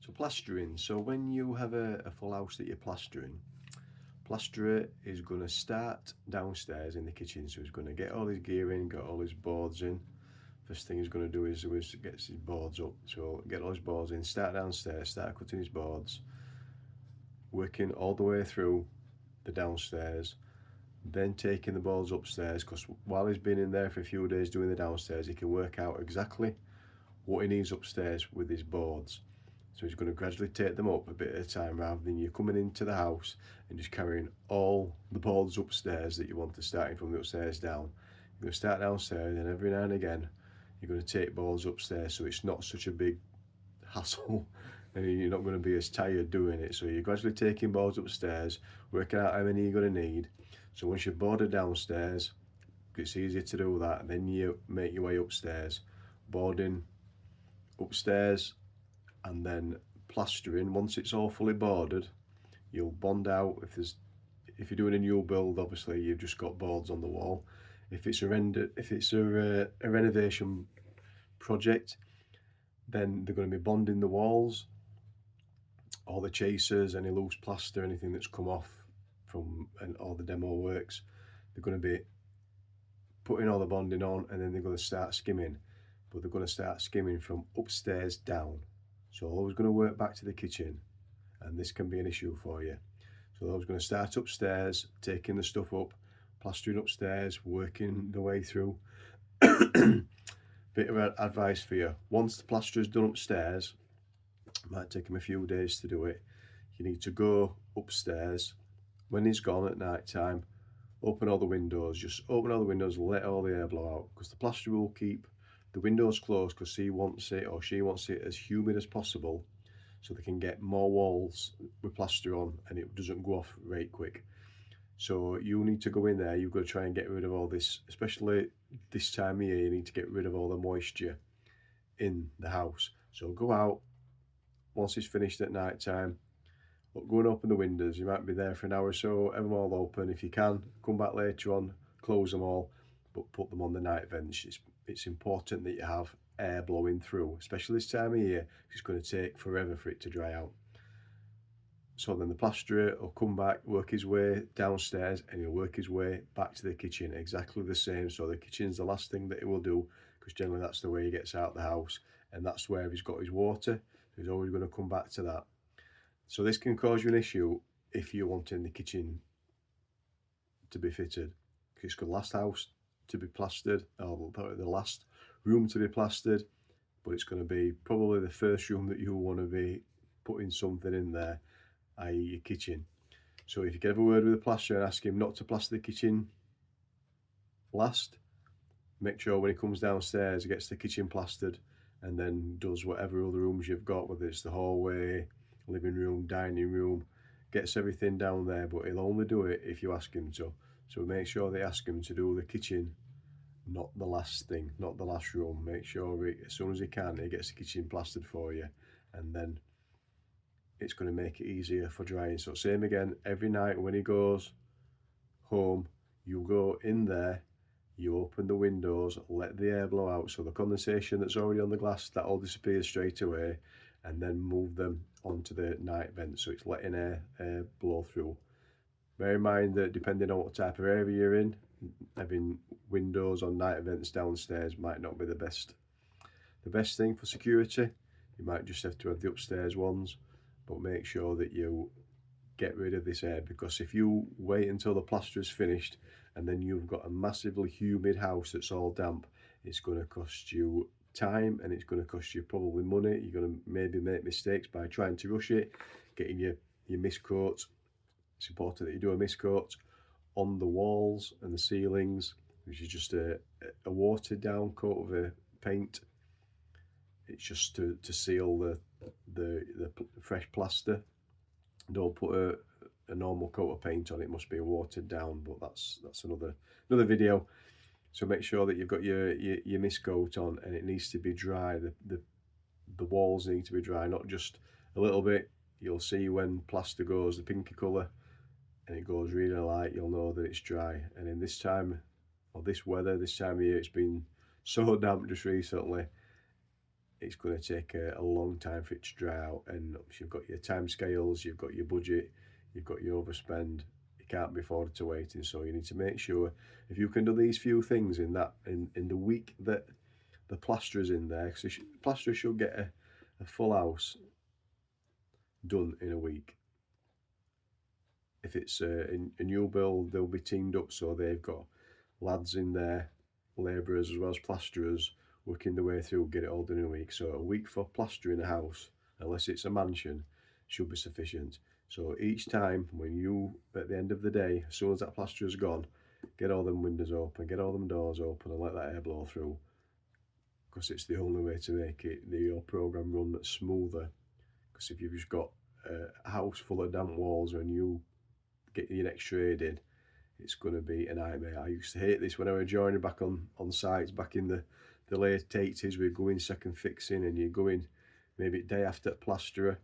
So plastering. So when you have a full house that you're plastering, plasterer is going to start downstairs in the kitchen. So he's going to get all his gear in, got all his boards in. First thing he's going to do is gets his boards up. So get all his boards in, start downstairs, start cutting his boards, working all the way through the downstairs, then taking the boards upstairs, because while he's been in there for a few days doing the downstairs, he can work out exactly what he needs upstairs with his boards. So he's going to gradually take them up a bit at a time, rather than you coming into the house and just carrying all the boards upstairs that you want to, starting from the upstairs down. You're going to start downstairs, and every now and again you're going to take boards upstairs, so it's not such a big hassle and you're not going to be as tired doing it. So you're gradually taking boards upstairs, working out how many you're going to need. So once you're boarded downstairs, it's easier to do that, and then you make your way upstairs, boarding upstairs, and then plastering. Once it's all fully boarded, you'll bond out. If you're doing a new build, obviously you've just got boards on the wall. If it's a renovation project, then they're going to be bonding the walls, all the chasers, any loose plaster, anything that's come off from and all the demo works. They're going to be putting all the bonding on, and then they're going to start skimming. But they're going to start skimming from upstairs down. So always going to work back to the kitchen, and this can be an issue for you. So I was going to start upstairs, taking the stuff up, plastering upstairs, working the way through. Bit of advice for you: once the plaster is done upstairs, it might take him a few days to do it. You need to go upstairs when he's gone at night time. Open all the windows, just open all the windows, let all the air blow out, because the plaster will keep the windows closed, because he wants it, or she wants it, as humid as possible, so they can get more walls with plaster on and it doesn't go off right quick. So you need to go in there, you've got to try and get rid of all this, especially this time of year. You need to get rid of all the moisture in the house. So go out once it's finished at night time, go and open the windows. You might be there for an hour or so, have them all open. If you can, come back later on, close them all, but put them on the night vents. It's important that you have air blowing through, especially this time of year. It's going to take forever for it to dry out. So then the plasterer will come back, work his way downstairs, and he'll work his way back to the kitchen, exactly the same. So the kitchen's the last thing that he will do, because generally that's the way he gets out of the house, and that's where he's got his water. So he's always going to come back to that. So this can cause you an issue if you're wanting the kitchen to be fitted. It's the last house to be plastered, or the last room to be plastered, but it's going to be probably the first room that you want to be putting something in there, i.e. your kitchen. So if you can have a word with the plasterer and ask him not to plaster the kitchen last, make sure when he comes downstairs he gets the kitchen plastered, and then does whatever other rooms you've got, whether it's the hallway, living room, dining room, gets everything down there. But he'll only do it if you ask him to. So make sure they ask him to do the kitchen, not the last thing, not the last room. Make sure as soon as he can, he gets the kitchen plastered for you, and then it's going to make it easier for drying. So same again, every night when he goes home, you go in there, you open the windows, let the air blow out, so the condensation that's already on the glass, that all disappears straight away, and then move them onto the night vent, so it's letting air blow through. Bear in mind that depending on what type of area you're in, having windows on night vents downstairs might not be the best thing for security. You might just have to have the upstairs ones, but make sure that you get rid of this air, because if you wait until the plaster is finished and then you've got a massively humid house that's all damp, it's going to cost you time, and it's going to cost you probably money. You're going to maybe make mistakes by trying to rush it, getting your mist coat. It's important that you do a mist coat on the walls and the ceilings, which is just a watered down coat of a paint. It's just to seal the fresh plaster. Don't put a normal coat of paint on. It must be watered down, but that's another video. So make sure that you've got your mist coat on, and it needs to be dry. The walls need to be dry, not just a little bit. You'll see when plaster goes the pinky colour and it goes really light, you'll know that it's dry. And in this time, or this weather, this time of year, it's been so damp just recently, it's going to take a long time for it to dry out. And you've got your time scales, you've got your budget, you've got your overspend. You can't be afforded to waiting, so you need to make sure if you can do these few things in the week that the plasterer's in there, because plasterer should get a full house done in a week. If it's a new build, they'll be teamed up, so they've got lads in there, labourers as well as plasterers, working their way through, get it all done in a week. So a week for plastering a house, unless it's a mansion, should be sufficient. So each time when you, at the end of the day, as soon as that plasterer's gone, get all them windows open, get all them doors open, and let that air blow through, because it's the only way to make your program run smoother. Because if you've just got a house full of damp walls when you get your next trade in, it's going to be a nightmare. I used to hate this when I was joining back on sites back in the late 80s. We'd go in second fixing, and you'd go in maybe day after plasterer,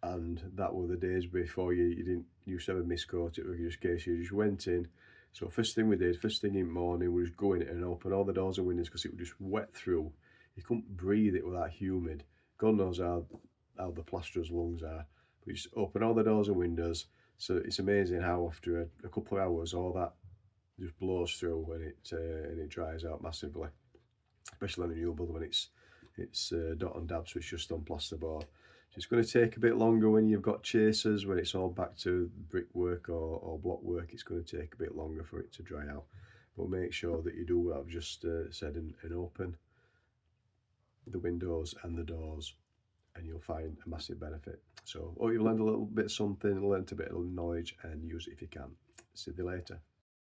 and that were the days before you didn't used to have a miscoat. It was just a case you just went in. So first thing we did, first thing in the morning, we just go in and open all the doors and windows, because it was just wet through. You couldn't breathe, it was that humid. God knows how the plasterer's lungs are. We just open all the doors and windows. So it's amazing how after a couple of hours all that just blows through, and it dries out massively. Especially on a new build when it's dot and dab, so it's just on plasterboard. So it's going to take a bit longer when you've got chasers, when it's all back to brickwork or block work. It's going to take a bit longer for it to dry out. But make sure that you do what I've just said and open the windows and the doors, and you'll find a massive benefit. So, you've learned a little bit of something, learned a bit of knowledge, and use it if you can. See you later.